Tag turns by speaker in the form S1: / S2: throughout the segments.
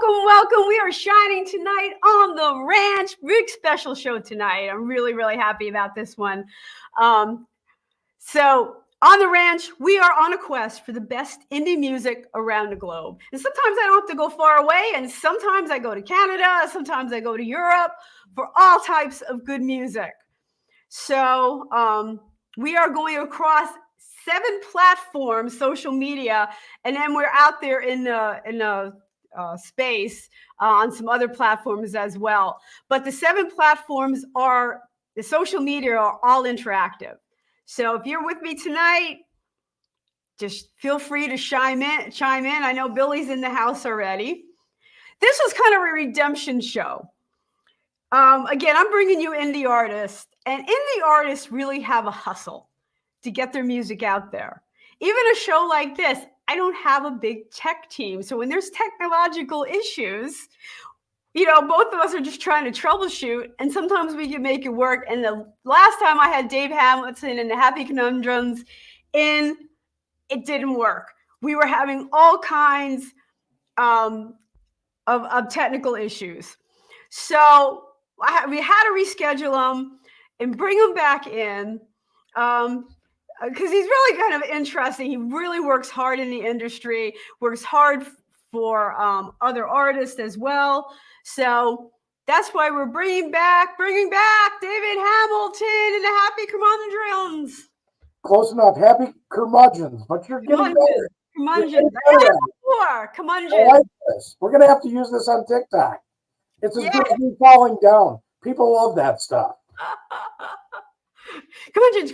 S1: welcome. We are shining tonight on the ranch. Big special show tonight. I'm really, really happy about this one. So on the ranch, we are on a quest for the best indie music around the globe. And sometimes I don't have to go far away, and sometimes I go to Canada, sometimes I go to Europe for all types of good music. So we are going across 7 platforms, social media, and then we're out there in the space on some other platforms as well. But the 7 platforms are the social media are all interactive. So if you're with me tonight, just feel free to chime in. I know Billy's in the house already. This was kind of a redemption show. Again, I'm bringing you indie artists, and indie artists really have a hustle to get their music out there. Even a show like this, I don't have a big tech team. So when there's technological issues, both of us are just trying to troubleshoot, and sometimes we can make it work. And the last time I had Dave Hamilton and the Happy Conundrums in, it didn't work. We were having all kinds of technical issues. So we had to reschedule them and bring him back in because he's really kind of interesting. He really works hard in the industry, works hard for other artists as well. So that's why we're bringing back David Hamilton and the Happy Curmudgeons.
S2: Close enough, Happy Curmudgeons, but you're getting better.
S1: Curmudgeons. Curmudgeons.
S2: I like this. We're gonna have to use this on TikTok. It's as good as me falling down. People love that stuff.
S1: Curmudgeons,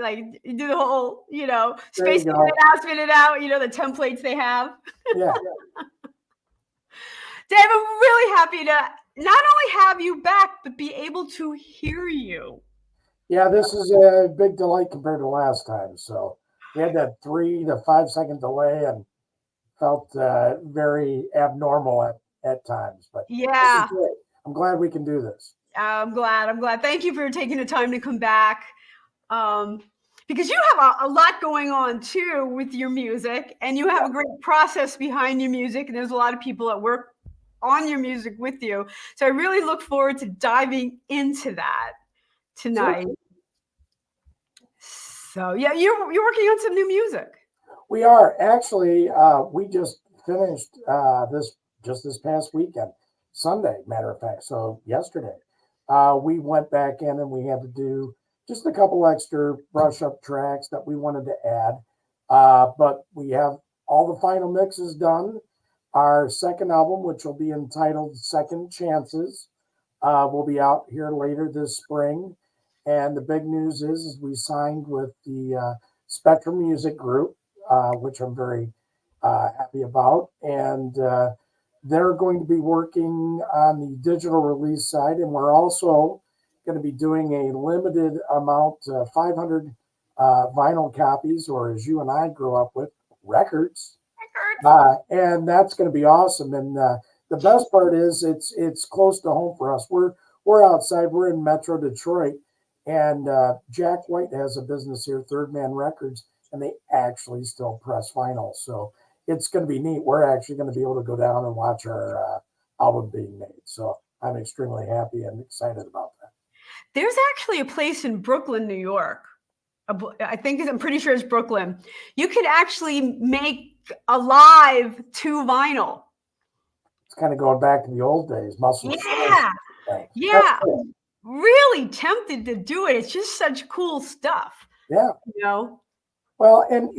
S1: like you do the whole, spin it out, the templates they have.
S2: Yeah.
S1: Dave, I'm really happy to not only have you back, but be able to hear you.
S2: Yeah, this is a big delight compared to last time. So we had that 3 to 5 second delay and felt very abnormal at times. But
S1: yeah,
S2: I'm glad we can do this.
S1: I'm glad. Thank you for taking the time to come back. Because you have a lot going on too with your music, and you have a great process behind your music, and there's a lot of people that work on your music with you. So I really look forward to diving into that tonight. Sure. So yeah, you're working on some new music.
S2: We are actually. We just finished this past weekend, Sunday, matter of fact. So yesterday, we went back in and we had to do just a couple extra brush up tracks that we wanted to add. But we have all the final mixes done. Our second album, which will be entitled Second Chances, will be out here later this spring. And the big news is we signed with the Spectrum Music Group, which I'm very happy about. And they're going to be working on the digital release side. And we're also going to be doing a limited amount, 500 vinyl copies, or as you and I grew up with, records. And that's going to be awesome. And the best part is it's close to home for us. We're outside. We're in Metro Detroit, and Jack White has a business here, Third Man Records, and they actually still press vinyl. So it's going to be neat. We're actually going to be able to go down and watch our album being made. So I'm extremely happy and excited about that.
S1: There's actually a place in Brooklyn, New York. I'm pretty sure it's Brooklyn. You could actually make a live to vinyl.
S2: It's kind of going back to the old days.
S1: Yeah. Really tempted to do it. It's just such cool stuff.
S2: Yeah. Well, and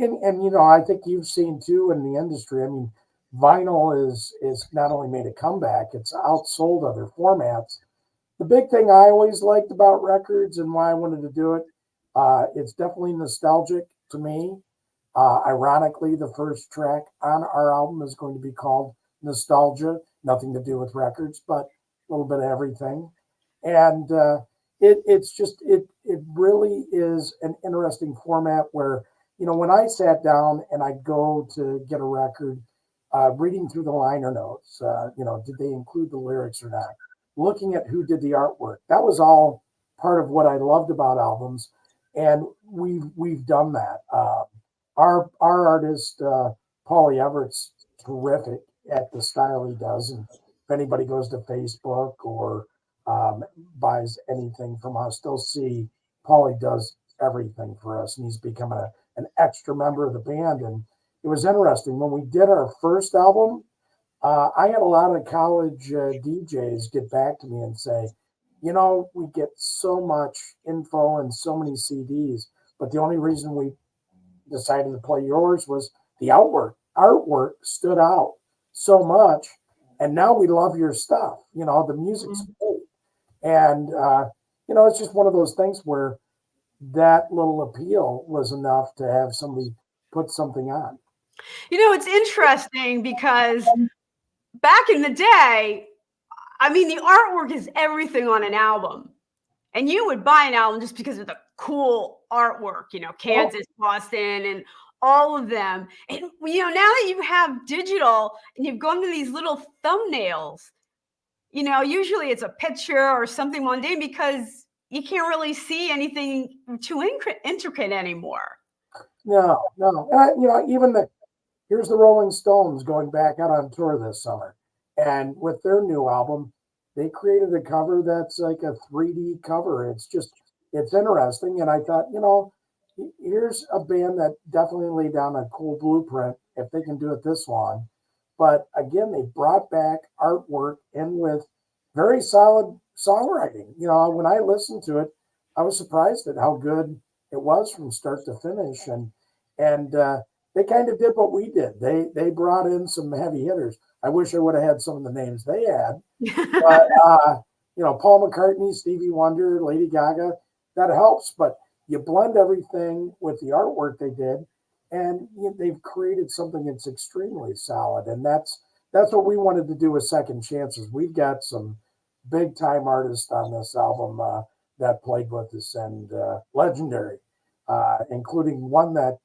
S2: I think you've seen too in the industry. I mean, vinyl is not only made a comeback, it's outsold other formats. The big thing I always liked about records and why I wanted to do it, it's definitely nostalgic to me. Ironically, the first track on our album is going to be called Nostalgia, nothing to do with records, but a little bit of everything. And it really is an interesting format where, when I sat down and I go to get a record, reading through the liner notes, did they include the lyrics or not? Looking at who did the artwork. That was all part of what I loved about albums. And we've done that. Our artist, Paulie Everett's terrific. at the style he does. And if anybody goes to Facebook or buys anything from us, they'll see Paulie does everything for us, and he's become an extra member of the band. And it was interesting when we did our first album. I had a lot of college DJs get back to me and say, we get so much info and so many CDs, but the only reason we decided to play yours was the artwork stood out so much, and now we love your stuff. The music's great, and it's just one of those things where that little appeal was enough to have somebody put something on.
S1: It's interesting because back in the day, I mean, the artwork is everything on an album. And you would buy an album just because of the cool artwork, Kansas, Boston, and all of them. And, now that you have digital and you've gone to these little thumbnails, usually it's a picture or something mundane because you can't really see anything too intricate anymore.
S2: No. And even here's the Rolling Stones going back out on tour this summer. And with their new album, they created a cover that's like a 3D cover. It's interesting. And I thought, here's a band that definitely laid down a cool blueprint if they can do it this long. But again, they brought back artwork in with very solid songwriting. When I listened to it, I was surprised at how good it was from start to finish. And they kind of did what we did. They brought in some heavy hitters. I wish I would have had some of the names they had. But, Paul McCartney, Stevie Wonder, Lady Gaga, that helps. But you blend everything with the artwork they did, and they've created something that's extremely solid. And that's what we wanted to do with Second Chances. We've got some big-time artists on this album that played with us, and legendary, including one that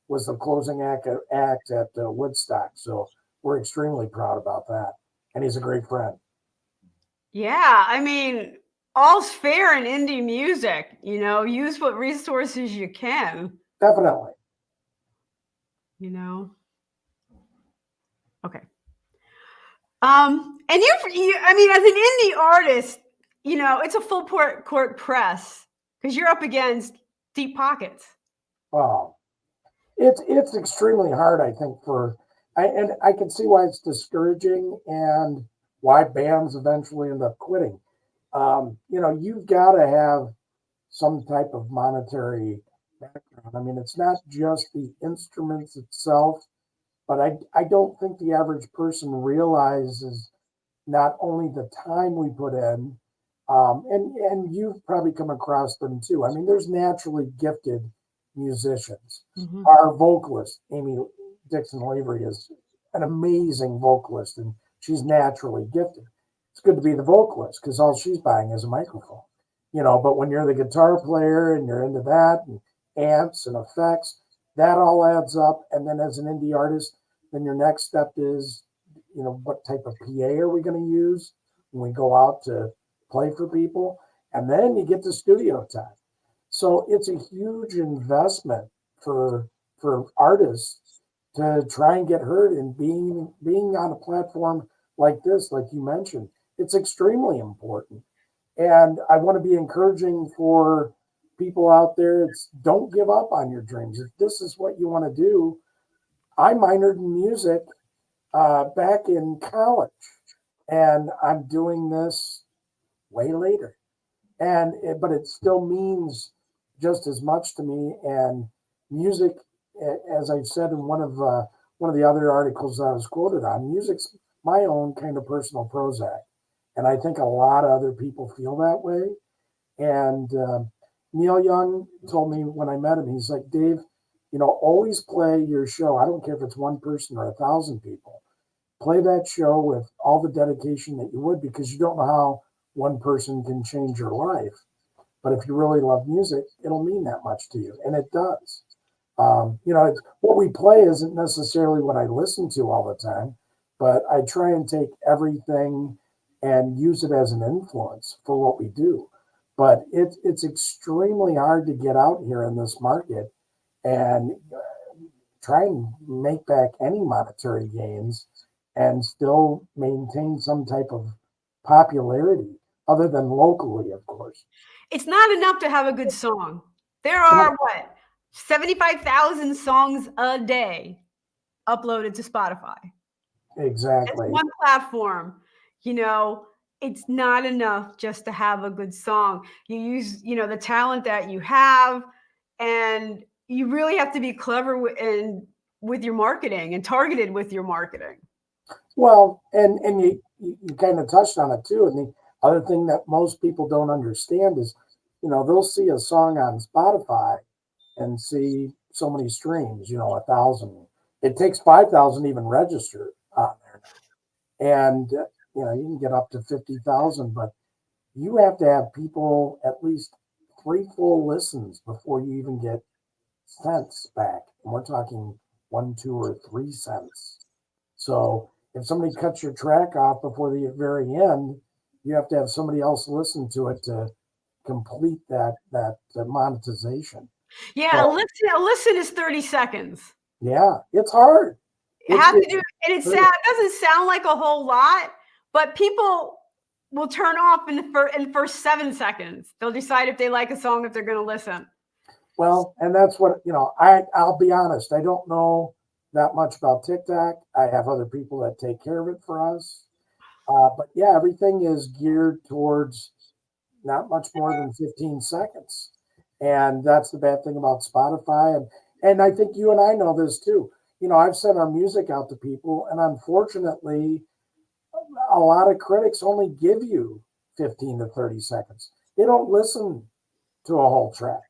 S2: was the closing act at Woodstock. So we're extremely proud about that. And he's a great friend. Yeah.
S1: I mean, all's fair in indie music, use what resources you can.
S2: Definitely.
S1: Okay. And as an indie artist, it's a full court press because you're up against deep pockets.
S2: Wow. It's extremely hard, I think, and I can see why it's discouraging and why bands eventually end up quitting. You've got to have some type of monetary background. I mean, it's not just the instruments itself, but I don't think the average person realizes not only the time we put in, and you've probably come across them too. I mean, there's naturally gifted musicians. Mm-hmm. Our vocalist, Amy Dixon Lavery, is an amazing vocalist, and she's naturally gifted. It's good to be the vocalist because all she's buying is a microphone, but when you're the guitar player and you're into that and amps and effects, that all adds up. And then as an indie artist, then your next step is, what type of PA are we going to use when we go out to play for people? And then you get to studio time. So it's a huge investment for artists to try and get heard, and being on a platform like this, like you mentioned, it's extremely important. And I want to be encouraging for people out there. Don't give up on your dreams. If this is what you want to do, I minored in music back in college, and I'm doing this way later. But it still means just as much to me. And music, as I've said in one of the other articles I was quoted on, music's my own kind of personal Prozac. And I think a lot of other people feel that way. And Neil Young told me when I met him, he's like, Dave, always play your show. I don't care if it's one person or 1,000 people. Play that show with all the dedication that you would, because you don't know how one person can change your life. But if you really love music, it'll mean that much to you. And it does. It's, what we play isn't necessarily what I listen to all the time, but I try and take everything and use it as an influence for what we do. But it's extremely hard to get out here in this market and try and make back any monetary gains and still maintain some type of popularity other than locally, of course.
S1: It's not enough to have a good song. There
S2: No,
S1: are what, 75,000 songs a day uploaded to Spotify. It's
S2: exactly.
S1: one platform. You know, it's not enough just to have a good song. You use, the talent that you have, and you really have to be clever with your marketing and targeted with your marketing.
S2: Well, and you kind of touched on it too. And the other thing that most people don't understand is, they'll see a song on Spotify and see so many streams, 1,000. It takes 5,000 even register on there. And, you can get up to 50,000, but you have to have people at least 3 full listens before you even get cents back. And we're talking 1, 2, or 3 cents. So if somebody cuts your track off before the very end, you have to have somebody else listen to it to complete that monetization.
S1: Yeah,
S2: So
S1: a listen is 30 seconds.
S2: yeah, it's hard.
S1: You have to do, and it doesn't sound like a whole lot, but people will turn off in the first 7 seconds. They'll decide if they like a song, if they're going to listen.
S2: Well, and that's what, I'll be honest. I don't know that much about TikTok. I have other people that take care of it for us. But yeah, everything is geared towards not much more than 15 seconds. And that's the bad thing about Spotify. And I think you and I know this too. I've sent our music out to people, and unfortunately, a lot of critics only give you 15 to 30 seconds. They don't listen to a whole track.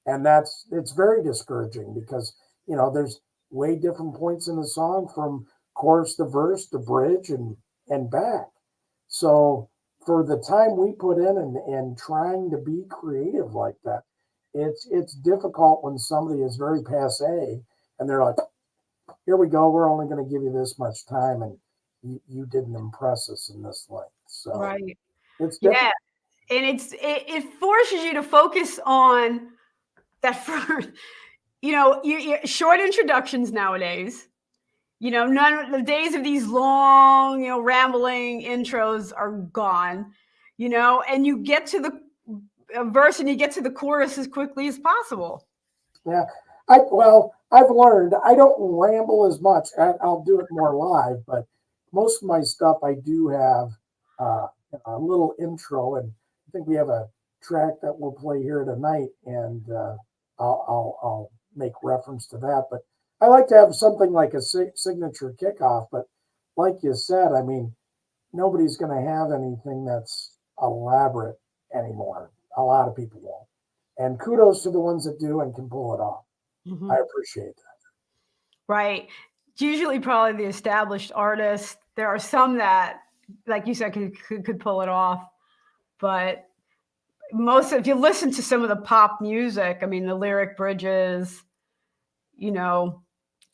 S2: And it's very discouraging because, there's way different points in the song from chorus to verse to bridge and back. So for the time we put in and trying to be creative like that, it's difficult when somebody is very passe and they're like, here we go, we're only going to give you this much time, and you didn't impress us in this length. So
S1: Right.
S2: it's difficult.
S1: Yeah. And it forces you to focus on that first, short introductions nowadays. None of the days of these long, rambling intros are gone, and you get to the verse and you get to the chorus as quickly as possible.
S2: Yeah. I've learned I don't ramble as much. I'll do it more live, but most of my stuff I do have a little intro, and I think we have a track that we'll play here tonight, and I'll make reference to that. But I like to have something like a signature kickoff. But like you said, I mean, nobody's going to have anything that's elaborate anymore. A lot of people won't. And kudos to the ones that do and can pull it off.
S1: Mm-hmm.
S2: I appreciate that.
S1: Right. It's usually probably the established artists. There are some that, like you said, could pull it off. But if you listen to some of the pop music, I mean, the lyric bridges,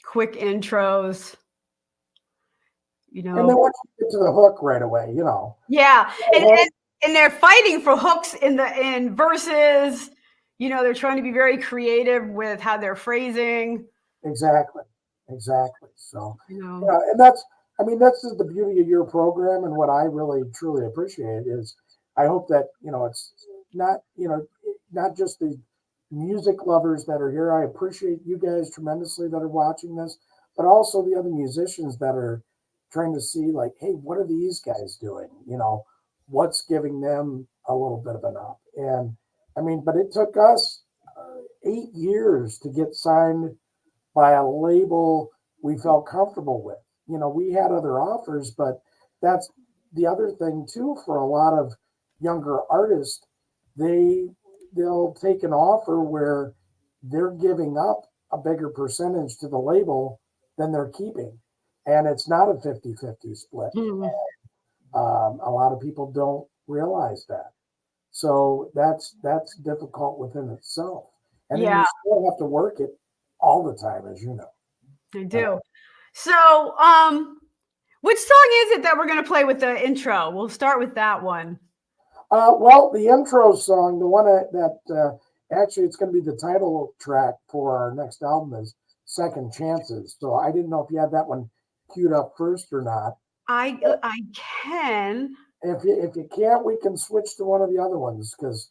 S1: quick intros,
S2: And then once you get to the hook right away,
S1: Yeah. And they're fighting for hooks in verses. They're trying to be very creative with how they're phrasing.
S2: Exactly. So, and that's the beauty of your program. And what I really, truly appreciate is I hope that, it's not, not just the music lovers that are here. I appreciate you guys tremendously that are watching this, but also the other musicians that are trying to see like, hey, what are these guys doing? What's giving them a little bit of an up? And I mean, but it took us 8 years to get signed by a label we felt comfortable with. We had other offers, but that's the other thing too for a lot of younger artists. They'll take an offer where they're giving up a bigger percentage to the label than they're keeping. And it's not a 50-50 split.
S1: Mm-hmm.
S2: A lot of people don't realize that. So that's difficult within itself. And then you still have to work it all the time, as you know.
S1: I do. So, which song is it that we're going to play with the intro? We'll start with that one.
S2: Well, the intro song, the one that actually it's going to be the title track for our next album is Second Chances. So I didn't know if you had that one queued up first or not.
S1: I can.
S2: If you can't, we can switch to one of the other ones because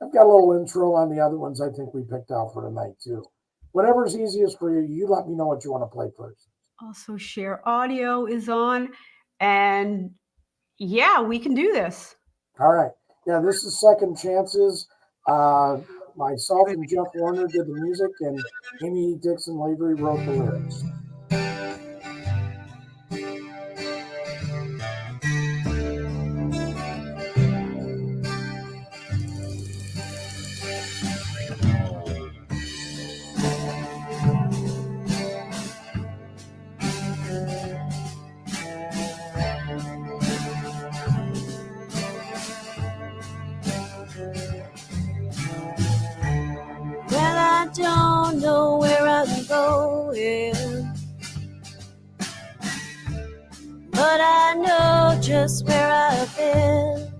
S2: I've got a little intro on the other ones I think we picked out for tonight too. Whatever's easiest for you, you let me know what you want to play first.
S1: Also, share audio is on, and yeah, we can do this.
S2: All right. Yeah, this is Second Chances. Myself and Jeff Warner did the music, and Amy Dixon Lavery wrote the lyrics.
S3: Well, I don't know where I'm going, but I know just where I've been.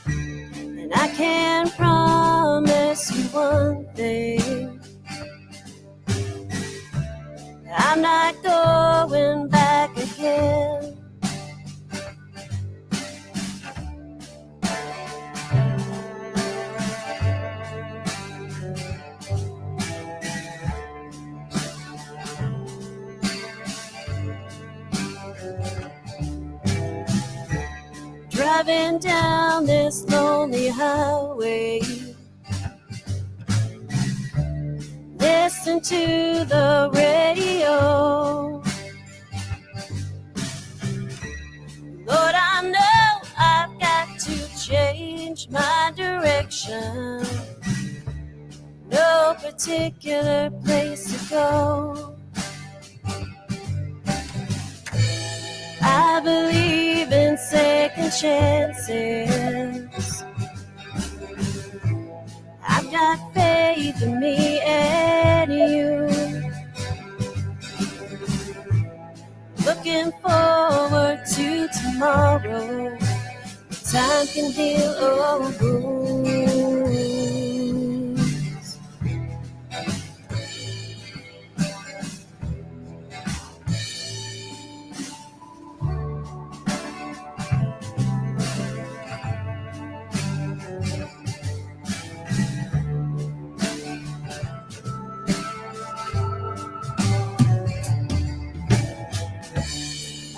S3: And I can promise you one thing: I'm not going back again. Driving down this lonely highway, listen to the radio. Lord, I know I've got to change my direction. No particular place to go. I believe in second chances. I've got faith in me and you. Looking forward to tomorrow. Time can heal all wounds.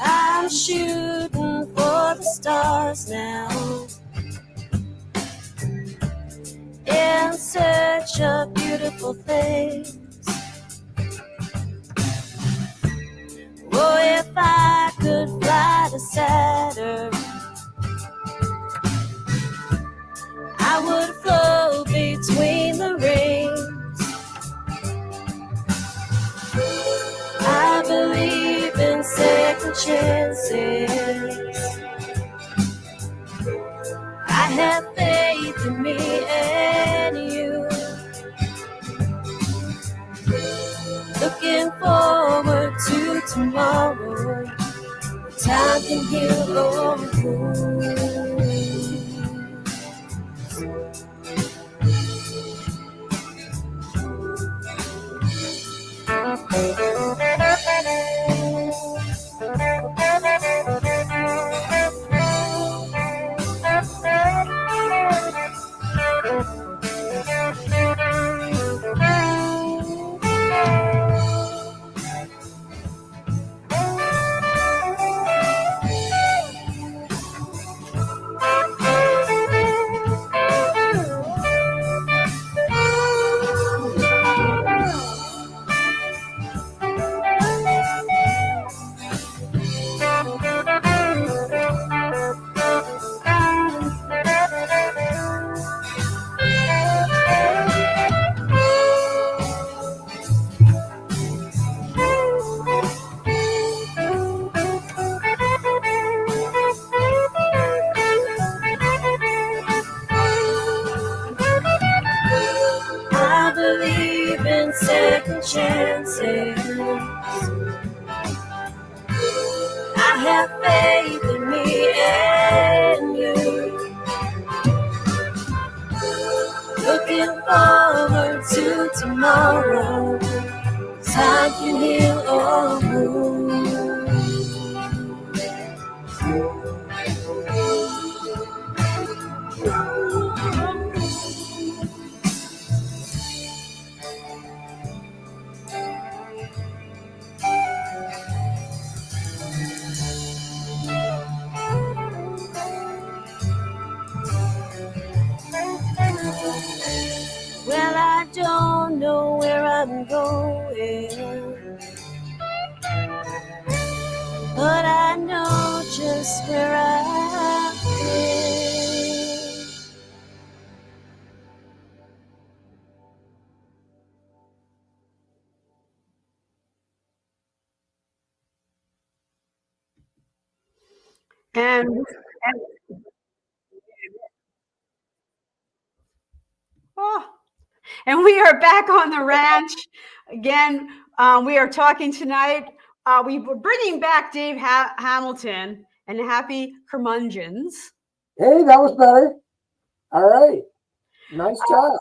S3: I'm shooting for the stars now, in search of beautiful things. Oh, if I could fly to Saturn, I would float between the rings. I believe in second chances. I have faith in me and you. Looking forward to tomorrow. Time can heal all wounds. I believe in second chances. I have faith in me and you. Looking forward to tomorrow. Time can heal all wounds. Well, I don't know where I'm going, but I know just where I've been.
S1: And oh, and we are back on the ranch again. We are talking tonight. We were bringing back Dave Hamilton and Happy Curmudgeons.
S2: Hey, that was better. All right. Nice job.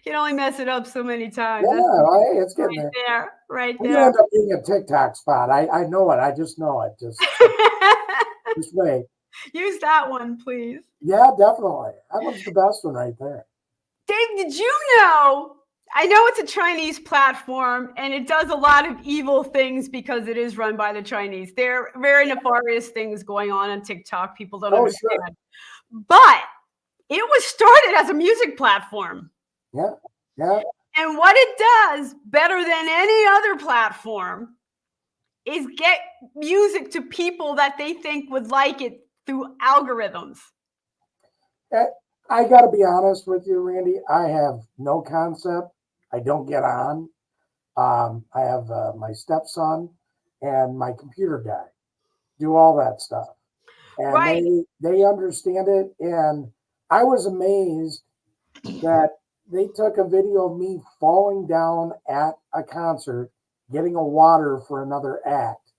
S1: You can only mess it up so many times.
S2: Yeah,
S1: That's
S2: hey, it's getting there.
S1: there, right
S2: We're
S1: there.
S2: gonna end up being a TikTok spot. I know it. I just know it. Just wait.
S1: Use that one, please.
S2: Yeah, definitely. That one's the best one right there.
S1: Dave, did you know? I know it's a Chinese platform and it does a lot of evil things because it is run by the Chinese. There are very nefarious things going on TikTok. People don't understand. Sure. But it was started as a music platform.
S2: Yeah, yeah.
S1: And what it does better than any other platform is get music to people that they think would like it through algorithms.
S2: I got to be honest with you, Randy. I have no concept. I don't get on. I have my stepson and my computer guy do all that stuff. And
S1: right.
S2: they understand it. And I was amazed that they took a video of me falling down at a concert, getting a water for another act.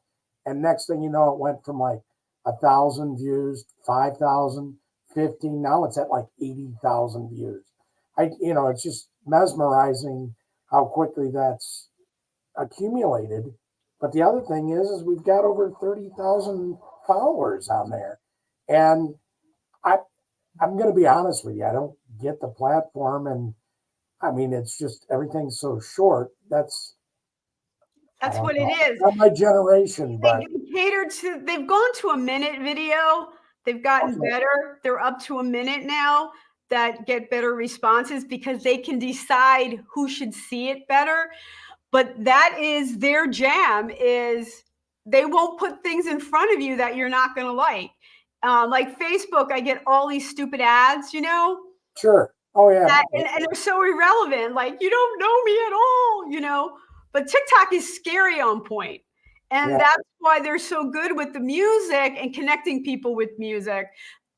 S2: And next thing you know, it went from like 1,000 views, 5,000, 15. Now it's at like 80,000 views. It's just mesmerizing how quickly that's accumulated. But the other thing is we've got over 30,000 followers on there. And I'm going to be honest with you. I don't get the platform. And I mean, it's just everything's so short. That's
S1: what it is.
S2: Not my generation, but
S1: they've gone to a minute video. They've gotten better. They're up to a minute now that get better responses because they can decide who should see it better. But that is their jam, is they won't put things in front of you that you're not going to like. Like Facebook, I get all these stupid ads,
S2: Sure. Oh, yeah.
S1: And they're so irrelevant. Like, you don't know me at all, But TikTok is scary on point. And that's why they're so good with the music and connecting people with music.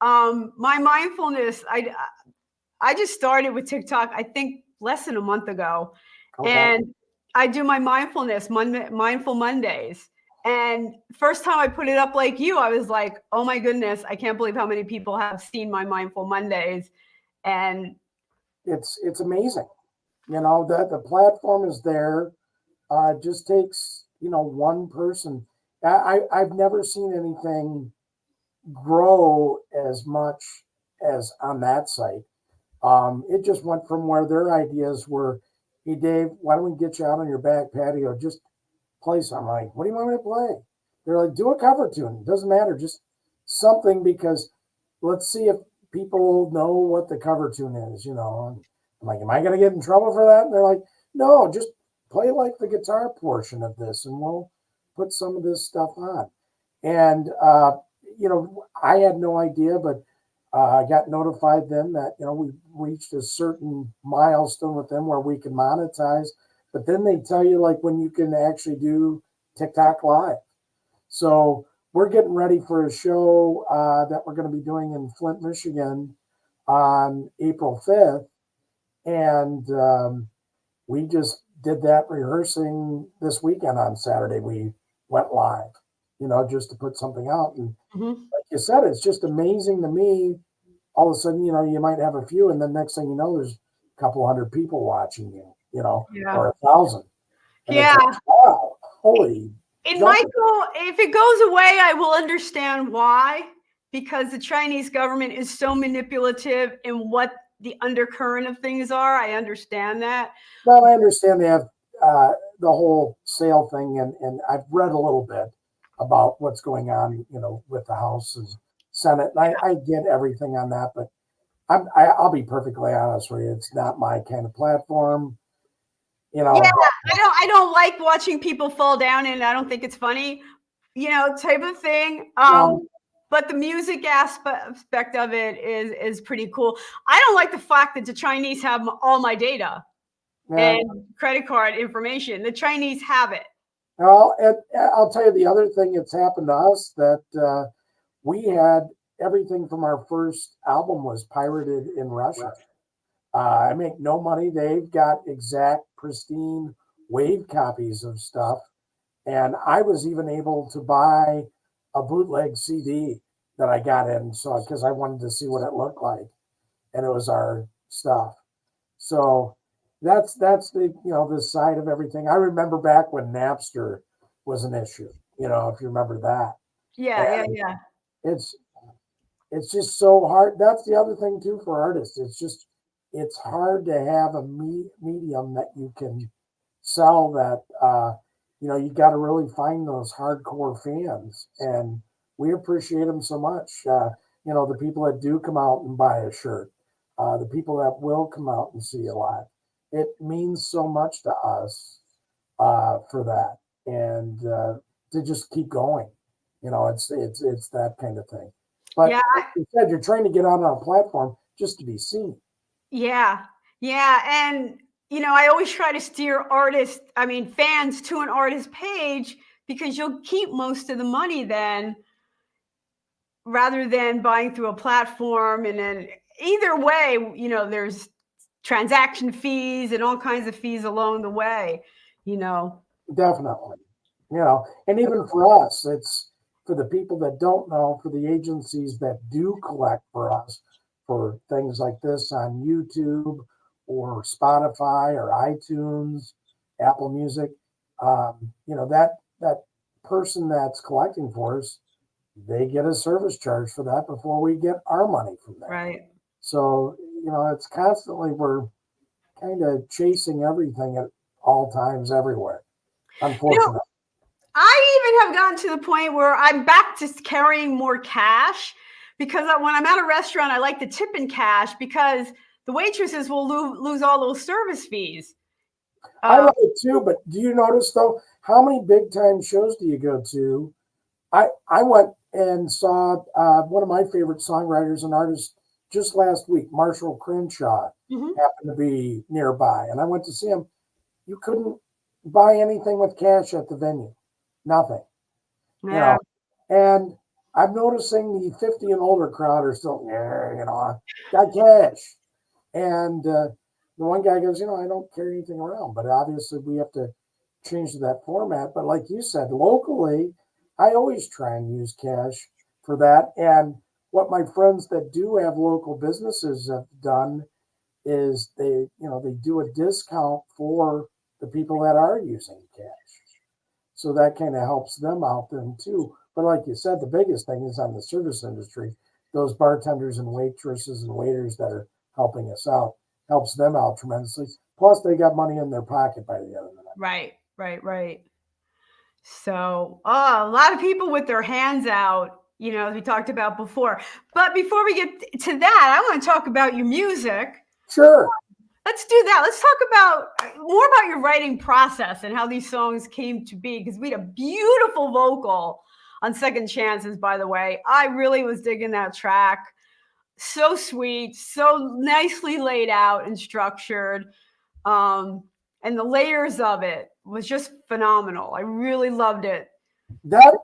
S1: My mindfulness, I just started with TikTok, I think less than a month ago. Okay. And I do my mindfulness, Mindful Mondays. And first time I put it up like you, I was like, oh my goodness, I can't believe how many people have seen my Mindful Mondays. And
S2: it's amazing. That the platform is there. It just takes, one person. I've never seen anything grow as much as on that site. It just went from where their ideas were, hey, Dave, why don't we get you out on your back patio? Just play something. Like, what do you want me to play? They're like, do a cover tune. It doesn't matter. Just something, because let's see if people know what the cover tune is, I'm like, am I going to get in trouble for that? And they're like, no, just play like the guitar portion of this and we'll put some of this stuff on. And, I had no idea, but I got notified then that, we reached a certain milestone with them where we can monetize. But then they tell you like when you can actually do TikTok live. So we're getting ready for a show that we're going to be doing in Flint, Michigan on April 5th. And we just did that rehearsing this weekend on Saturday. We went live, just to put something out. And like you said, it's just amazing to me. All of a sudden, you might have a few, and then next thing you know, there's a couple hundred people watching you.
S1: Yeah.
S2: or 1,000. And it's
S1: Yeah.
S2: like, wow, holy.
S1: It
S2: jumping.
S1: might go, if it goes away, I will understand why, because the Chinese government is so manipulative in what the undercurrent of things are. I understand that.
S2: Well, I understand they have the whole sale thing, and I've read a little bit about what's going on, with the House and Senate. And I get everything on that, but I'll be perfectly honest with you. It's not my kind of platform,
S1: Yeah, I don't like watching people fall down, and I don't think it's funny, type of thing. But the music aspect of it is pretty cool. I don't like the fact that the Chinese have all my data and credit card information. The Chinese have it.
S2: Well, and I'll tell you the other thing that's happened to us, that we had everything from our first album was pirated in Russia. I make no money. They've got exact, pristine wave copies of stuff. And I was even able to buy a bootleg CD that I got in, so because I wanted to see what it looked like, and it was our stuff. So that's the the side of everything. I remember back when Napster was an issue. If you remember that.
S1: Yeah.
S2: It's just so hard. That's the other thing too for artists. It's hard to have a medium that you can sell that. You got to really find those hardcore fans, and we appreciate them so much. The people that do come out and buy a shirt, the people that will come out and see a live. It means so much to us for that, and to just keep going. It's that kind of thing. But
S1: Yeah.
S2: like you said, you're trying to get out on a platform just to be seen.
S1: Yeah. And, I always try to steer fans to an artist page, because you'll keep most of the money then, rather than buying through a platform. And then either way, there's transaction fees and all kinds of fees along the way,
S2: Definitely. And even for us, it's for the people that don't know, for the agencies that do collect for us for things like this on YouTube or Spotify or iTunes, Apple Music. That person that's collecting for us, they get a service charge for that before we get our money from them.
S1: Right.
S2: So, it's constantly, we're kind of chasing everything at all times everywhere, unfortunately.
S1: I even have gotten to the point where I'm back to carrying more cash, because when I'm at a restaurant, I like to tip in cash, because the waitresses will lose all those service fees.
S2: I love it too, but do you notice though, how many big time shows do you go to? I went and saw one of my favorite songwriters and artists just last week, Marshall Crenshaw, happened to be nearby, and I went to see him. You couldn't buy anything with cash at the venue, nothing.
S1: Yeah.
S2: And I'm noticing the 50 and older crowd are still, got cash. And the one guy goes, I don't carry anything around, but obviously we have to change that format. But like you said, locally, I always try and use cash for that. And what my friends that do have local businesses have done is they do a discount for the people that are using cash. So that kind of helps them out then too. But like you said, the biggest thing is on the service industry. Those bartenders and waitresses and waiters that are helping us out helps them out tremendously. Plus, they got money in their pocket by the end of the night.
S1: Right. So, a lot of people with their hands out, as we talked about before. But before we get to that, I want to talk about your music.
S2: Sure.
S1: Let's do that. Let's talk more about your writing process and how these songs came to be, because we had a beautiful vocal on Second Chances, by the way. I really was digging that track. So sweet, so nicely laid out and structured. And the layers of it was just phenomenal. I really loved it.
S2: That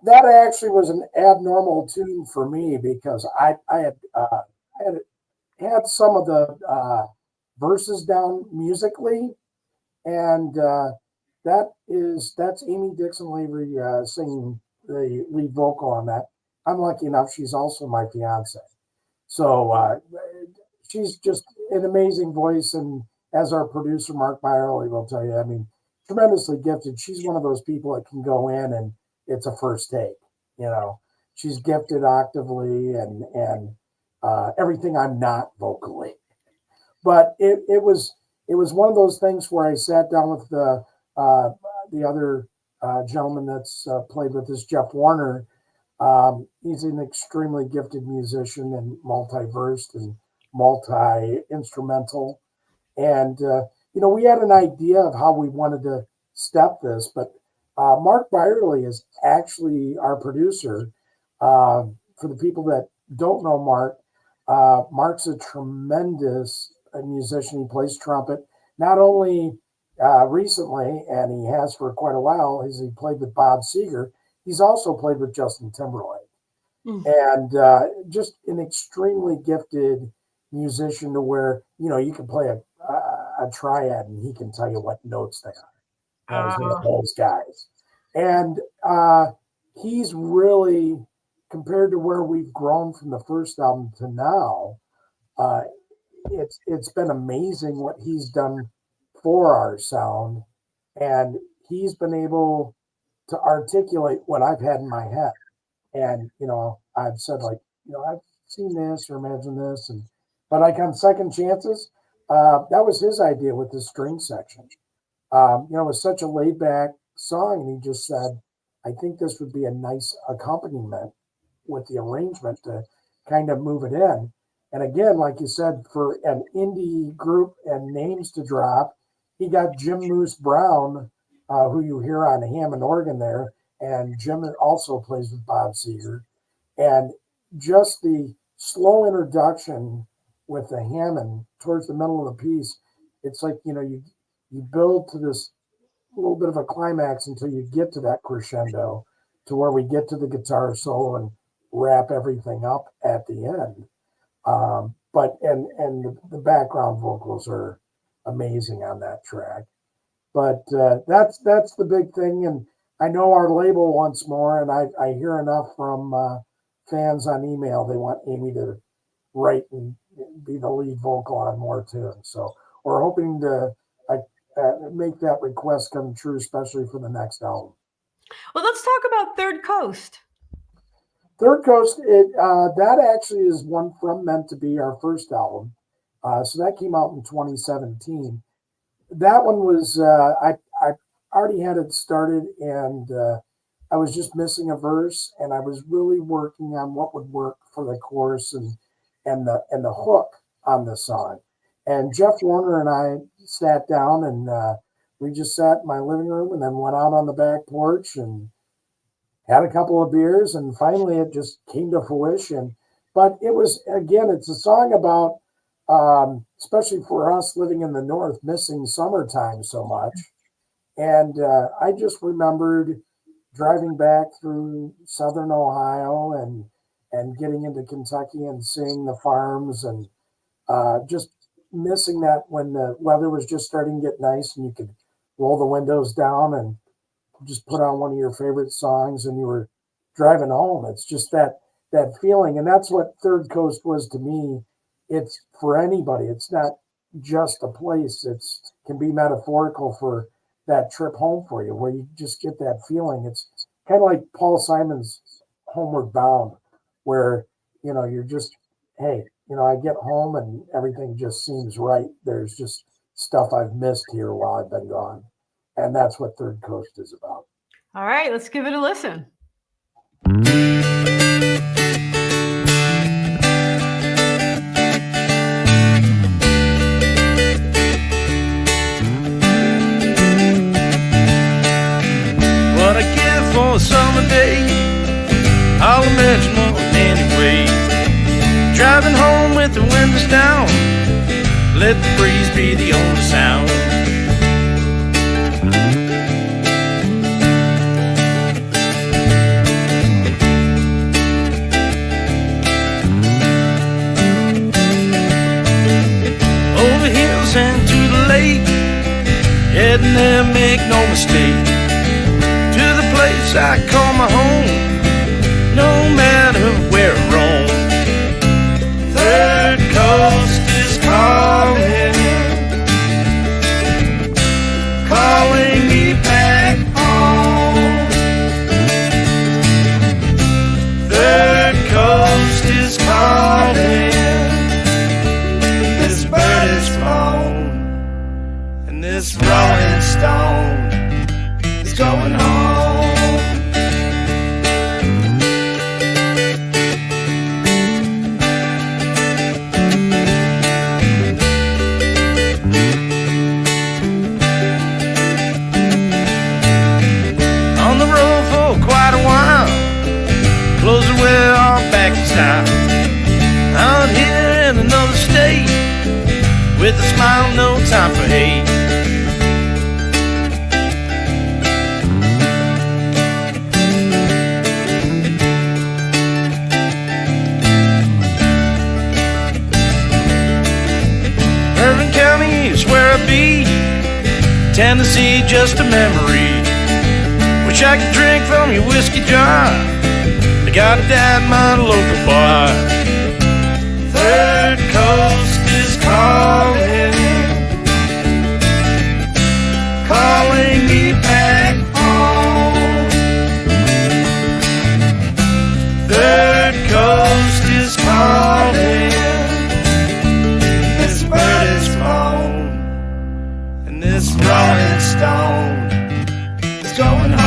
S2: actually was an abnormal tune for me, because I had some of the verses down musically, and that's Amy Dixon Lavery singing the lead vocal on that. I'm lucky enough; she's also my fiance, so she's just an amazing voice, and as our producer, Mark Byerly, will tell you, I mean, tremendously gifted. She's one of those people that can go in and it's a first take, you know. She's gifted octavely and everything I'm not vocally. But it was one of those things where I sat down with the other gentleman that's played with us, Jeff Warner. He's an extremely gifted musician and multi-versed and multi-instrumental. And, you know, we had an idea of how we wanted to step this, but Mark Byerly is actually our producer. For the people that don't know Mark, Mark's a tremendous musician. He plays trumpet, not only recently, and he has for quite a while, as he played with Bob Seger, he's also played with Justin Timberlake. And just an extremely gifted musician to where, you know, you can play a triad and he can tell you what notes they are. He's one of those guys. And he's really, compared to where we've grown from the first album to now, it's been amazing what he's done for our sound. And he's been able to articulate what I've had in my head. And, you know, I've said, like, you know, I've seen this or imagined this. But like on Second Chances, that was his idea with the string section. You know, it was such a laid back song. And he just said, I think this would be a nice accompaniment with the arrangement to kind of move it in. And again, like you said, for an indie group and names to drop, he got Jim Moose Brown, who you hear on Hammond organ there. And Jim also plays with Bob Seger. And just the slow introduction with the Hammond towards the middle of the piece, it's like, you know, you build to this little bit of a climax until you get to that crescendo to where we get to the guitar solo and wrap everything up at the end. But the background vocals are amazing on that track. But that's the big thing. And I know our label wants more, and I hear enough from fans on email. They want Amy to write and be the lead vocal on more tunes. So we're hoping to make that request come true, especially for the next album.
S1: Well, let's talk about Third Coast.
S2: Third Coast, that actually is one from Meant to Be, our first album. So that came out in 2017. That one was, I already had it started, and I was just missing a verse, and I was really working on what would work for the chorus and the hook on the song. And Jeff Warner and I sat down, and we just sat in my living room and then went out on the back porch and had a couple of beers, and finally it just came to fruition. But it was, again, it's a song about, especially for us living in the North, missing summertime so much. And I just remembered driving back through Southern Ohio and getting into Kentucky and seeing the farms and just missing that when the weather was just starting to get nice and you could roll the windows down and just put on one of your favorite songs and you were driving home. It's just that feeling. And that's what Third Coast was to me. It's for anybody. It's not just a place. It's can be metaphorical for that trip home for you, where you just get that feeling. It's kind of like Paul Simon's Homeward Bound, where, you know, you're just, hey, you know, I get home and everything just seems right. There's just stuff I've missed here while I've been gone. And that's what Third Coast is about.
S1: All right, let's give it a listen.
S4: What I give for a summer day, I'll imagine more than anyway. Driving home with the windows down, let the breeze be the only sound. Over hills and to the lake, heading there, make no mistake, to the place I call my home, no matter where I roam. Third Coast is calling, time for hate. Irvin County is where I be, Tennessee just a memory. Wish I could drink from your whiskey jar. I got a dad, my local bar. Third Coast is calling, calling me back home. Third Coast is calling. This bird is flown, and this rolling stone is going home.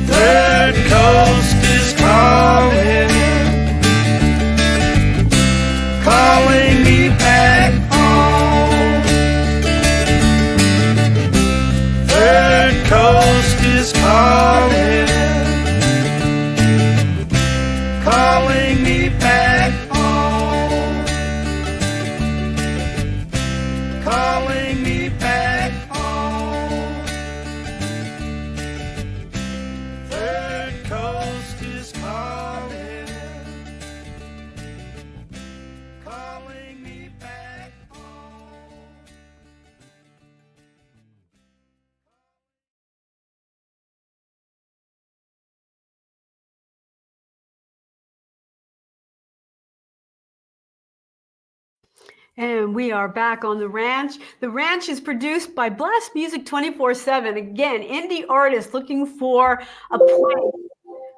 S4: Third Coast is calling, calling me back home. Third Coast is calling, calling me back home. Calling me back home. Third Coast is calling, calling me back home.
S1: And we are back on The Ranch. The Ranch is produced by Blast Music 24/7. Again, indie artists looking for a place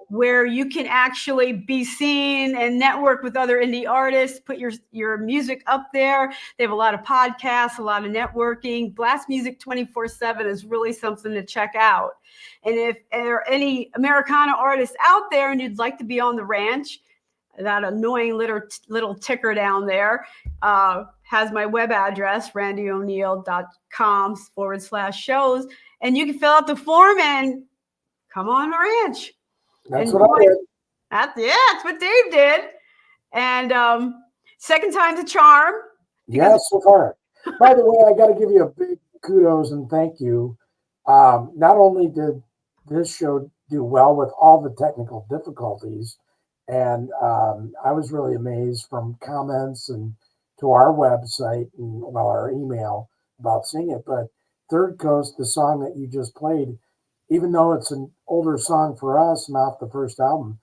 S1: where you can actually be seen and network with other indie artists, put your music up there. They have a lot of podcasts, a lot of networking. Blast Music 24/7 is really something to check out. And if there are any Americana artists out there and you'd like to be on The Ranch, that annoying little ticker down there has my web address, randyoneal.com/shows. And you can fill out the form and come on The Ranch.
S2: That's
S1: And
S2: what I did.
S1: That's what Dave did. And second time's a charm.
S2: Yes, so far. By the way, I got to give you a big kudos and thank you. Not only did this show do well with all the technical difficulties, and I was really amazed from comments and to our website and well, our email about seeing it. But Third Coast, the song that you just played, even though it's an older song for us and off the first album,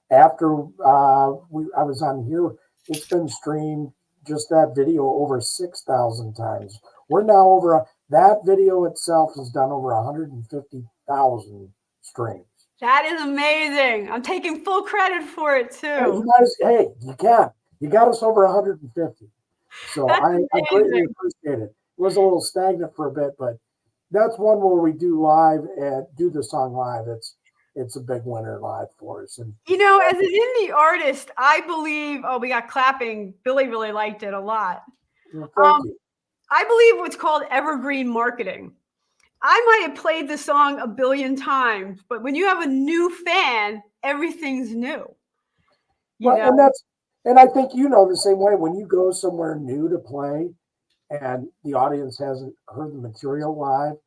S2: after I was on here, it's been streamed, just that video, over 6,000 times. We're now over, that video itself has done over 150,000 streams.
S1: That is amazing. I'm taking full credit for it
S2: Hey,
S1: too.
S2: you can. You got us over 150. So
S1: That's
S2: I greatly
S1: amazing.
S2: appreciate it. It was a little stagnant for a bit, but that's one where we do live and do the song live. It's a big winner live for us. And
S1: You know, as an indie artist, I believe, we got clapping. Billy really liked it a lot.
S2: well, thank you.
S1: I believe what's called evergreen marketing. I might have played the song a billion times, but when you have a new fan, everything's new. You
S2: Well,
S1: know?
S2: and I think you know the same way when you go somewhere new to play and the audience hasn't heard the material live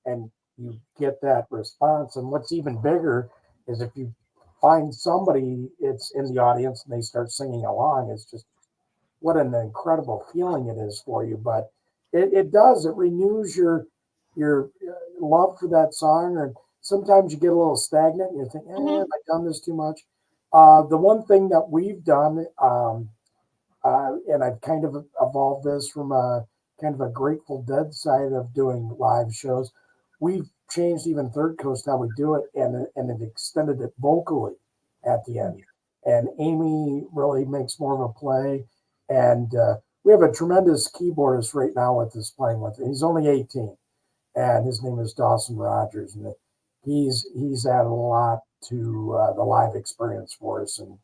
S2: and you get that response. And what's even bigger is if you find somebody it's in the audience and they start singing along, it's just what an incredible feeling it is for you. But it renews your love for that song. And sometimes you get a little stagnant and you think, have I done this too much? The one thing that we've done, and I've kind of evolved this from a kind of a Grateful Dead side of doing live shows, we've changed even Third Coast how we do it and have extended it vocally at the end. And Amy really makes more of a play. And we have a tremendous keyboardist right now with us playing with it. He's only 18, and his name is Dawson Rogers. And he's added a lot to the live experience for us. And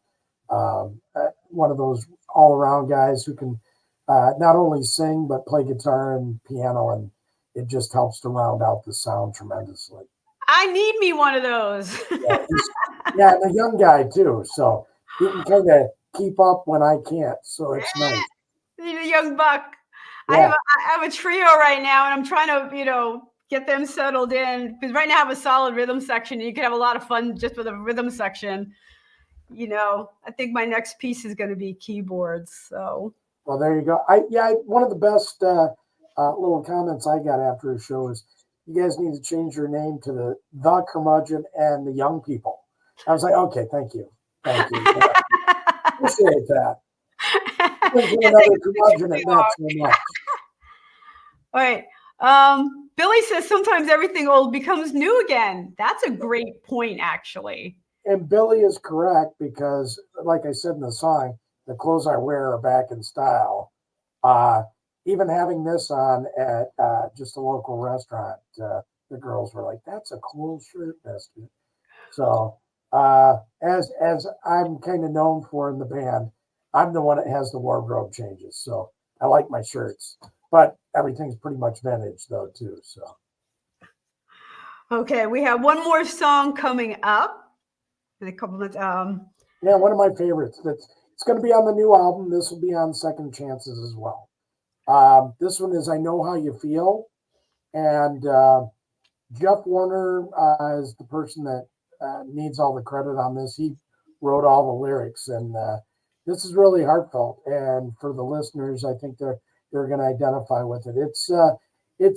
S2: one of those all around guys who can not only sing, but play guitar and piano. And it just helps to round out the sound tremendously.
S1: I need me one of those.
S2: Yeah, and a young guy too. So he can kind of keep up when I can't. So it's nice.
S1: Need a young buck.
S2: Yeah.
S1: I have a trio right now, and I'm trying to, get them settled in, because right now I have a solid rhythm section. You can have a lot of fun just with a rhythm section. I think my next piece is going to be keyboards. So.
S2: Well, there you go. One of the best little comments I got after a show is, you guys need to change your name to the Curmudgeon and the Young People. I was like, okay, thank you. Appreciate that. Another curmudgeon at Max so much.
S1: All right. Billy says sometimes everything old becomes new again. That's a great point, actually.
S2: And Billy is correct, because, like I said in the song, the clothes I wear are back in style. Even having this on at just a local restaurant, the girls were like, "That's a cool shirt, Mister." So, as I'm kind of known for in the band, I'm the one that has the wardrobe changes. So I like my shirts, but everything's pretty much vintage though too. So.
S1: Okay, we have one more song coming up in a couple of
S2: Yeah, one of my favorites. It's going to be on the new album. This will be on Second Chances as well. This one is "I Know How You Feel," and Jeff Warner is the person that needs all the credit on this. He wrote all the lyrics, and this is really heartfelt. And for the listeners, I think they're going to identify with it. It's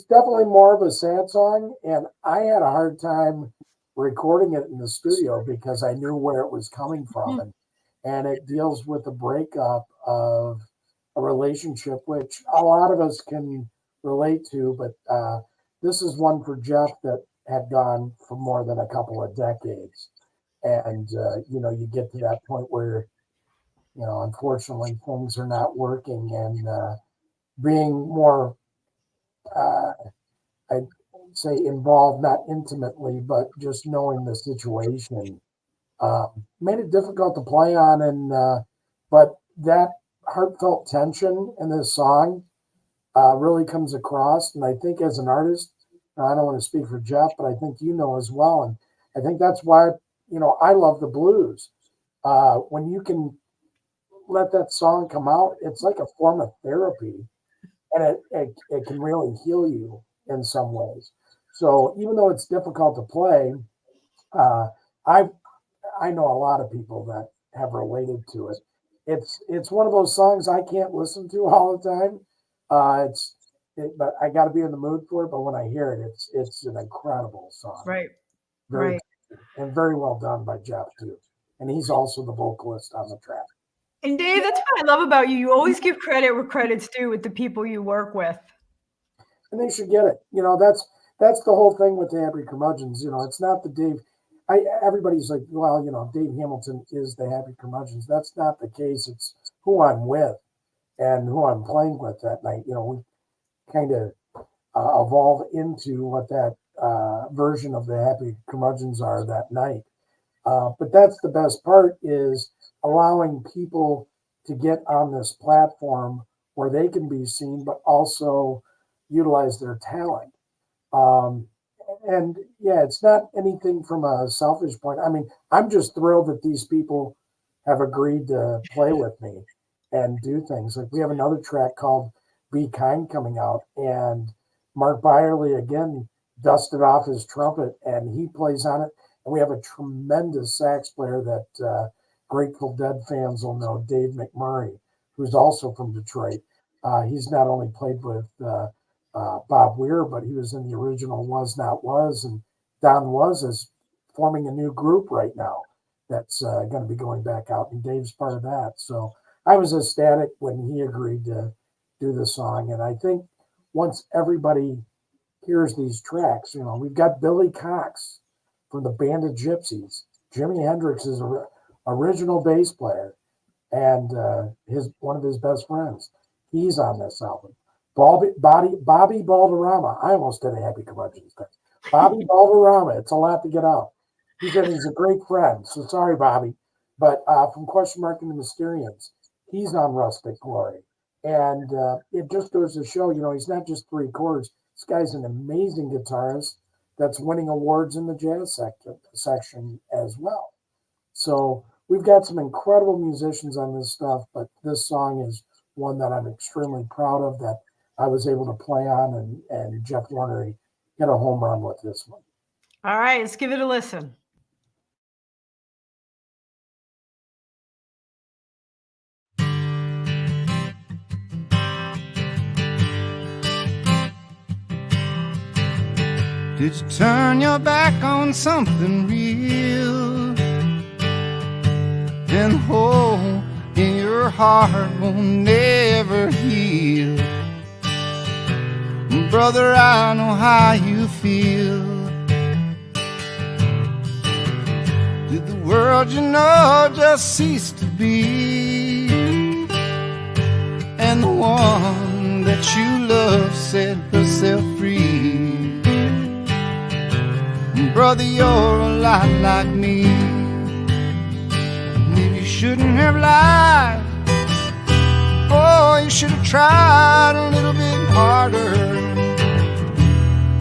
S2: definitely more of a sad song, and I had a hard time recording it in the studio because I knew where it was coming from, and it deals with the breakup of a relationship, which a lot of us can relate to, but this is one for Jeff that had gone for more than a couple of decades. And, you get to that point where, unfortunately things are not working, and being more, I'd say involved, not intimately, but just knowing the situation made it difficult to play on. And, but that heartfelt tension in this song really comes across. And I think as an artist, I don't want to speak for Jeff, but I think as well. And I think that's why, I love the blues. When you can let that song come out, it's like a form of therapy, and it can really heal you in some ways. So even though it's difficult to play, I know a lot of people that have related to it. It's one of those songs I can't listen to all the time. But I got to be in the mood for it. But when I hear it, it's an incredible song.
S1: right.
S2: Very
S1: Right.
S2: and very well done by Jeff too. And he's also the vocalist on the track.
S1: And Dave, that's what I love about you. You always give credit where credit's due with the people you work with.
S2: And they should get it. That's the whole thing with the Happy Curmudgeons. It's not the Dave. Everybody's like, well, Dave Hamilton is the Happy Curmudgeons. That's not the case. It's who I'm with and who I'm playing with that night. We kind of evolve into what that version of the Happy Curmudgeons are that night. But that's the best part, is allowing people to get on this platform where they can be seen, but also utilize their talent. And yeah, it's not anything from a selfish point. I mean, I'm just thrilled that these people have agreed to play with me and do things. Like, we have another track called "Be Kind" coming out, and Mark Byerly again dusted off his trumpet and he plays on it. And we have a tremendous sax player that Grateful Dead fans will know, Dave McMurray, who's also from Detroit. He's not only played with Bob Weir, but he was in the original Was Not Was, and Don Was is forming a new group right now that's going to be going back out, and Dave's part of that. So I was ecstatic when he agreed to do the song. And I think once everybody hears these tracks, we've got Billy Cox from the Band of Gypsies. Jimi Hendrix is an original bass player, and one of his best friends. He's on this album. Bobby Balderrama. I almost did a Happy Curmudgeons thing. Bobby Balderrama. It's a lot to get out. He said he's a great friend. So sorry, Bobby. But from Question Mark and the Mysterians, he's on Rustic Glory. And it just goes to show, he's not just three chords. This guy's an amazing guitarist that's winning awards in the jazz section as well. So we've got some incredible musicians on this stuff, but this song is one that I'm extremely proud of that I was able to play on, and Jeff Warner hit a home run with this one.
S1: All right, let's give it a listen.
S4: Did you turn your back on something real? And the hole in your heart will never heal. Brother, I know how you feel. Did the world you know just cease to be? And the one that you love set herself free. Brother, you're a lot like me. And if you shouldn't have lied, oh, you should have tried a little bit harder.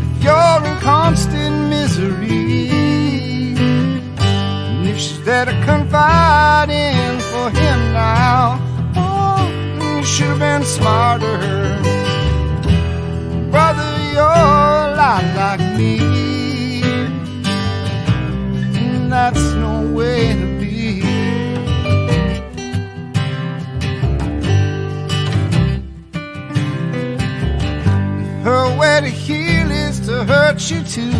S4: If you're in constant misery, and if she's there to confide in for him now, oh, you should have been smarter. Brother, you're a lot like me. That's no way to be. Her way to heal is to hurt you too.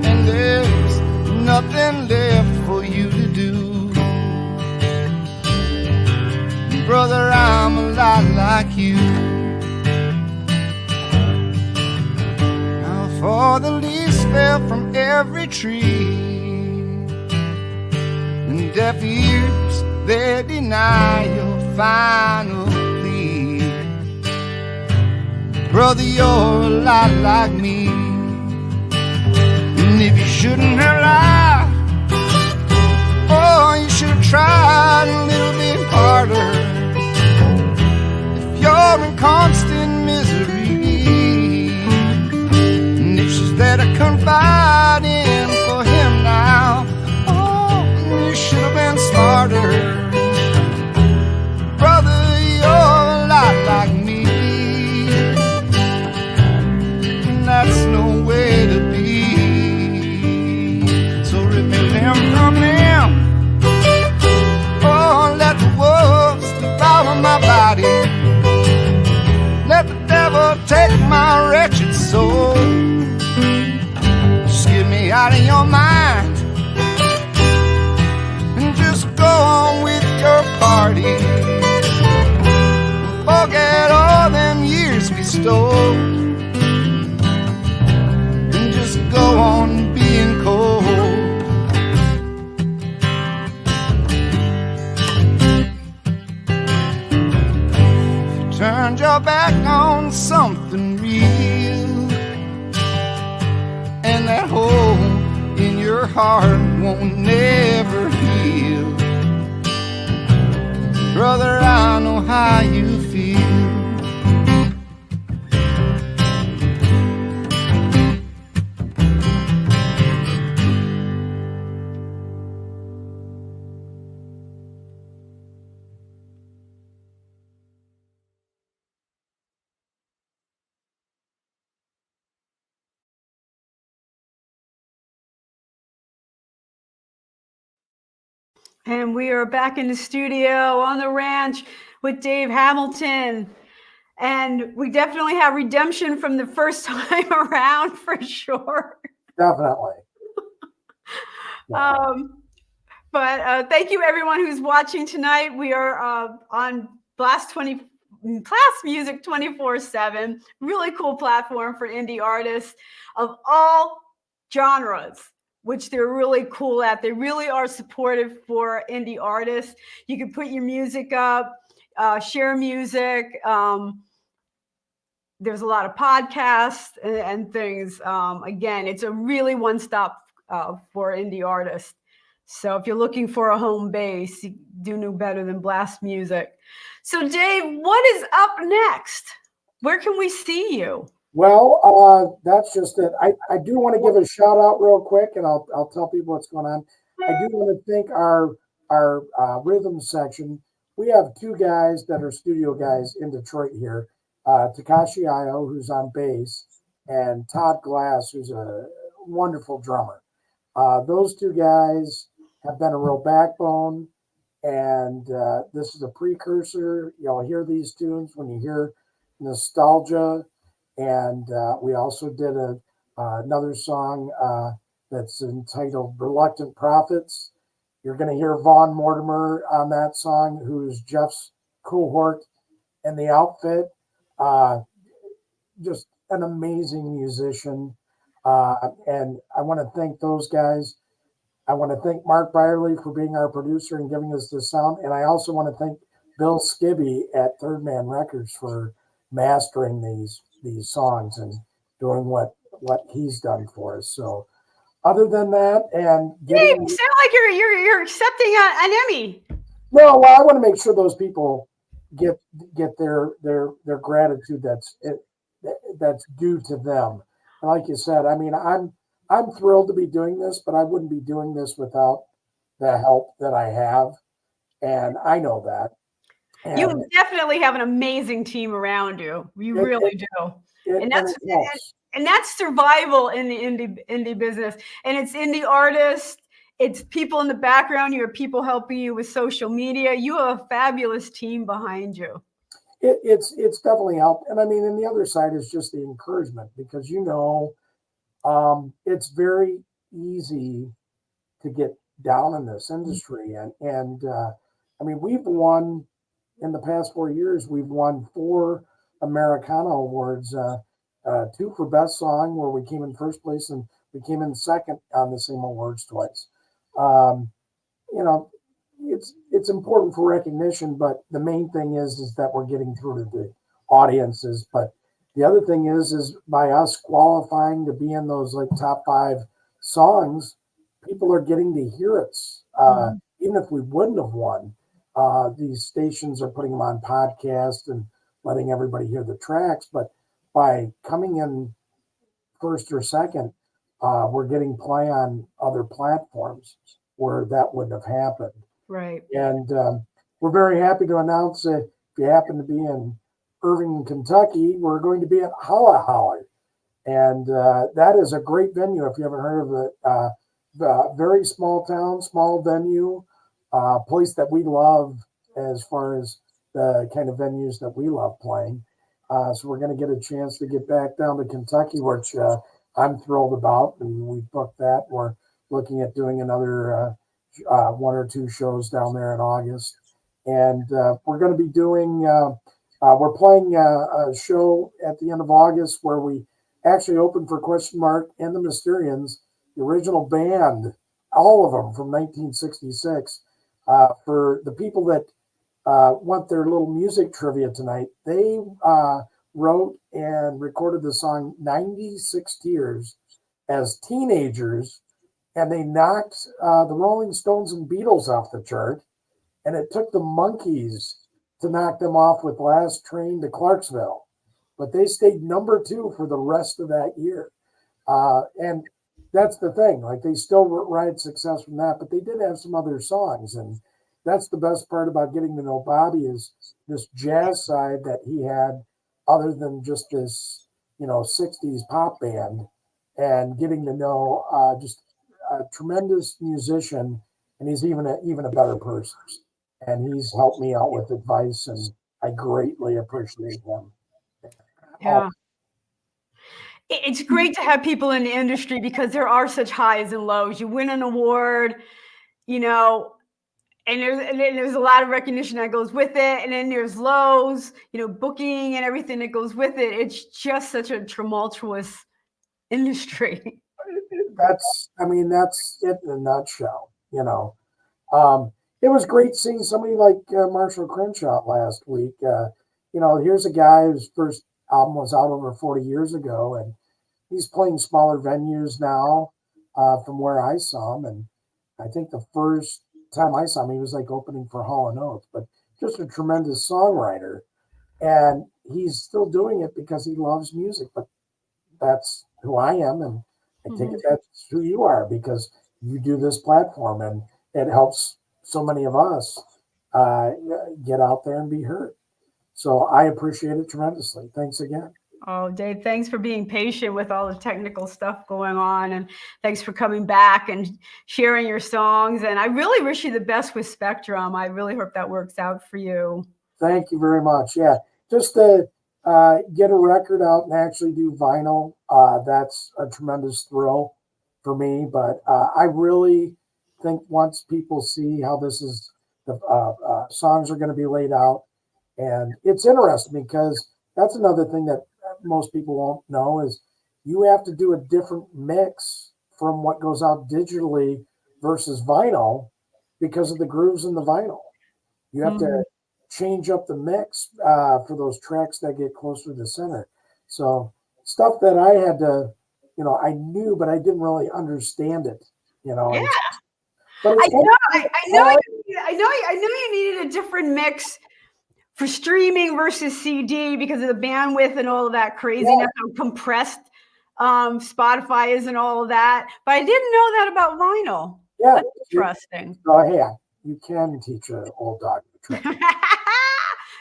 S4: And there's nothing left for you to do. Brother, I'm a lot like you. Now for the leaves fell from every tree, and deaf ears, they deny your final plea. Brother, you're a lot like me. And if you shouldn't have lied, oh, you should have tried a little bit harder. If you're in constant misery, that I confide in for him now, oh, you should have been smarter. Brother, you're a lot like me, and that's no way to be. So rip me limb from limb, oh, let the wolves devour my body. Let the devil take my wretched soul. Get me out of your mind and just go on with your party. Forget all them years we stole and just go on being cold. You turned your back on something real, and that hole in your heart won't never heal. Brother, I know how you feel.
S1: And we are back in the studio on the ranch with Dave Hamilton. And we definitely have redemption from the first time around for sure.
S2: Definitely. Yeah.
S1: But thank you everyone who's watching tonight. We are on Blast Music 24/7. Really cool platform for indie artists of all genres, which they're really cool at. They really are supportive for indie artists. You can put your music up, share music, there's a lot of podcasts and things. Again, it's a really one-stop for indie artists. So if you're looking for a home base, you do no better than Blast Music. So Dave, what is up next? Where can we see you?
S2: Well, that's just it. I do want to give a shout out real quick, and I'll tell people what's going on. I do want to thank our rhythm section. We have two guys that are studio guys in Detroit here, Takashi Ayo, who's on bass, and Todd Glass, who's a wonderful drummer. Those two guys have been a real backbone, and this is a precursor. You'll hear these tunes when you hear Nostalgia, and we also did another song that's entitled Reluctant Prophets. You're going to hear Vaughn Mortimer on that song, who's Jeff's cohort in the outfit. Just an amazing musician. And I want to thank those guys. I want to thank Mark Byerly for being our producer and giving us the sound. And I also want to thank Bill Skibby at Third Man Records for mastering these songs and doing what he's done for us. So other than that, and
S1: Dave, you sound like you're accepting an Emmy.
S2: No, well, I want to make sure those people get their gratitude that's due to them. And like you said, I mean, I'm thrilled to be doing this, but I wouldn't be doing this without the help that I have, and I know that. And
S1: you definitely have an amazing team around you. You really do. And that's survival in the indie business. And it's indie artists, it's people in the background, you have people helping you with social media. You have a fabulous team behind you.
S2: It's definitely helped. And I mean, and the other side is just the encouragement, because it's very easy to get down in this industry. And I mean, we've won in the past 4 years, we've won 4 Americana awards, 2 for best song, where we came in first place, and we came in second on the same awards twice. It's important for recognition, but the main thing is that we're getting through to the audiences. But the other thing is by us qualifying to be in those like top 5 songs, people are getting to hear us. Even if we wouldn't have won, these stations are putting them on podcasts and letting everybody hear the tracks. But by coming in first or second, we're getting play on other platforms where that wouldn't have happened.
S1: Right.
S2: And we're very happy to announce that if you happen to be in Irving, Kentucky, we're going to be at Holla Holla. And that is a great venue if you haven't heard of it. Very small town, small venue, place that we love as far as the kind of venues that we love playing. So we're going to get a chance to get back down to Kentucky, which I'm thrilled about. And we booked that. We're looking at doing another 1 or 2 shows down there in August. And we're going to be doing, we're playing a show at the end of August where we actually opened for Question Mark and the Mysterians, the original band, all of them from 1966. For the people that want their little music trivia tonight, they wrote and recorded the song 96 Tears as teenagers, and they knocked the Rolling Stones and Beatles off the chart, and it took the Monkees to knock them off with Last Train to Clarksville. But they stayed number 2 for the rest of that year. And that's the thing, like they still ride success from that, but they did have some other songs. And that's the best part about getting to know Bobby, is this jazz side that he had other than just this, 60s pop band, and getting to know just a tremendous musician. And he's even a better person. And he's helped me out with advice, and I greatly appreciate him.
S1: Yeah. It's great to have people in the industry because there are such highs and lows. You win an award, and there's a lot of recognition that goes with it. And then there's lows, booking and everything that goes with it. It's just such a tumultuous industry.
S2: That's it in a nutshell, It was great seeing somebody like Marshall Crenshaw last week. Here's a guy whose first album was out over 40 years ago, and he's playing smaller venues now from where I saw him. And I think the first time I saw him, he was like opening for Hall & Oates, but just a tremendous songwriter. And he's still doing it because he loves music. But that's who I am, and I think that's who you are, because you do this platform, and it helps so many of us get out there and be heard. So I appreciate it tremendously. Thanks again.
S1: Oh, Dave, thanks for being patient with all the technical stuff going on. And thanks for coming back and sharing your songs. And I really wish you the best with Spectrum. I really hope that works out for you.
S2: Thank you very much. Yeah, just to get a record out and actually do vinyl, that's a tremendous thrill for me. But I really think once people see how this is, the songs are going to be laid out. And it's interesting because that's another thing that most people won't know is you have to do a different mix from what goes out digitally versus vinyl because of the grooves in the vinyl. You have to change up the mix for those tracks that get closer to the center. So stuff that I had to, I knew, but I didn't really understand it,
S1: Yeah.
S2: But
S1: I know you needed a different mix for streaming versus CD because of the bandwidth and all of that craziness, how compressed Spotify is and all of that. But I didn't know that about vinyl.
S2: Yeah.
S1: That's interesting.
S2: So, hey, you can teach an old dog the trick.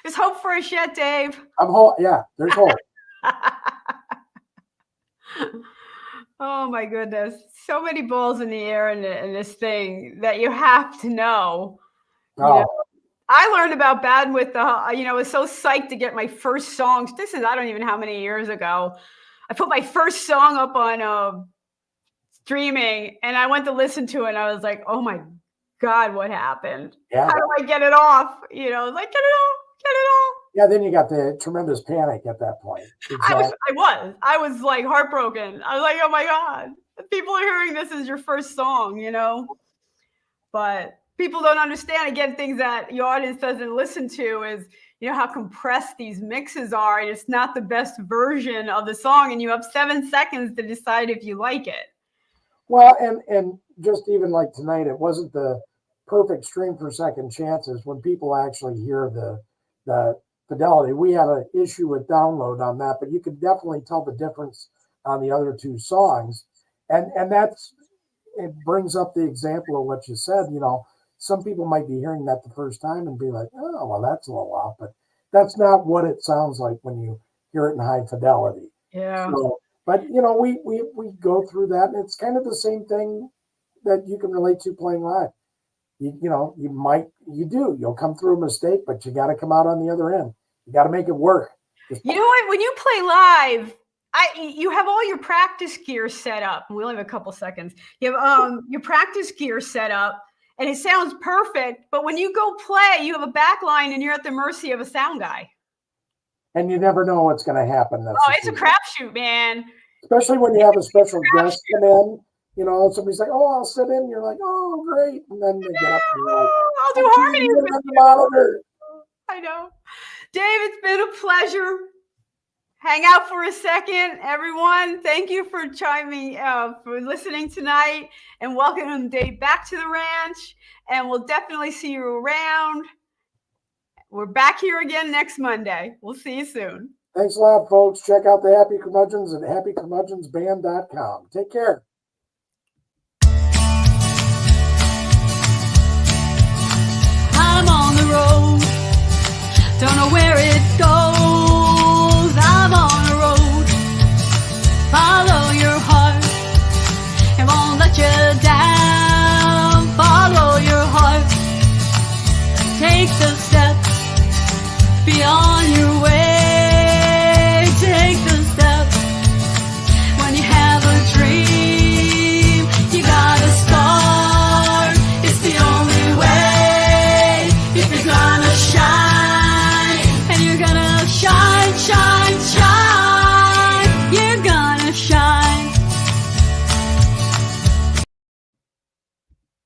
S1: There's hope for us yet, Dave.
S2: There's hope.
S1: Oh my goodness. So many balls in the air in this thing that you have to know. I learned about bandwidth. I was so psyched to get my first songs. I don't even know how many years ago. I put my first song up on streaming, and I went to listen to it, and I was like, oh my God, what happened?
S2: Yeah.
S1: How do I get it off? Get it off.
S2: Yeah, then you got the tremendous panic at that point. Exactly.
S1: I was like heartbroken. I was like, oh my God, people are hearing this as your first song, but people don't understand, again, things that your audience doesn't listen to is, how compressed these mixes are, and it's not the best version of the song, and you have 7 seconds to decide if you like it.
S2: Well, and just even like tonight, it wasn't the perfect stream for second chances when people actually hear the fidelity. We had an issue with download on that, but you could definitely tell the difference on the other two songs. And it brings up the example of what you said, some people might be hearing that the first time and be like, oh, well, that's a little off, but that's not what it sounds like when you hear it in high fidelity.
S1: Yeah.
S2: So, but, we go through that, and it's kind of the same thing that you can relate to playing live. You'll come through a mistake, but you got to come out on the other end. You got to make it work.
S1: You know what? When you play live, you have all your practice gear set up. We only have a couple seconds. You have your practice gear set up, and it sounds perfect. But when you go play, you have a back line, and you're at the mercy of a sound guy.
S2: And you never know what's going to happen.
S1: It's a crapshoot, man.
S2: Especially when you have a special guest come in. Somebody's like, oh, I'll sit in. You're like, oh, great. And then they get up and you're like,
S1: I'll do harmonies with
S2: the monitor.
S1: I know. Dave, it's been a pleasure. Hang out for a second, everyone. Thank you for for listening tonight, and welcome Dave back to the ranch. And we'll definitely see you around. We're back here again next Monday. We'll see you soon.
S2: Thanks a lot, folks. Check out the Happy Curmudgeons at happycurmudgeonsband.com. Take care.
S3: I'm on the road, don't know where it goes. I'm on the road, follow your heart, it won't let you down. Follow your heart, take the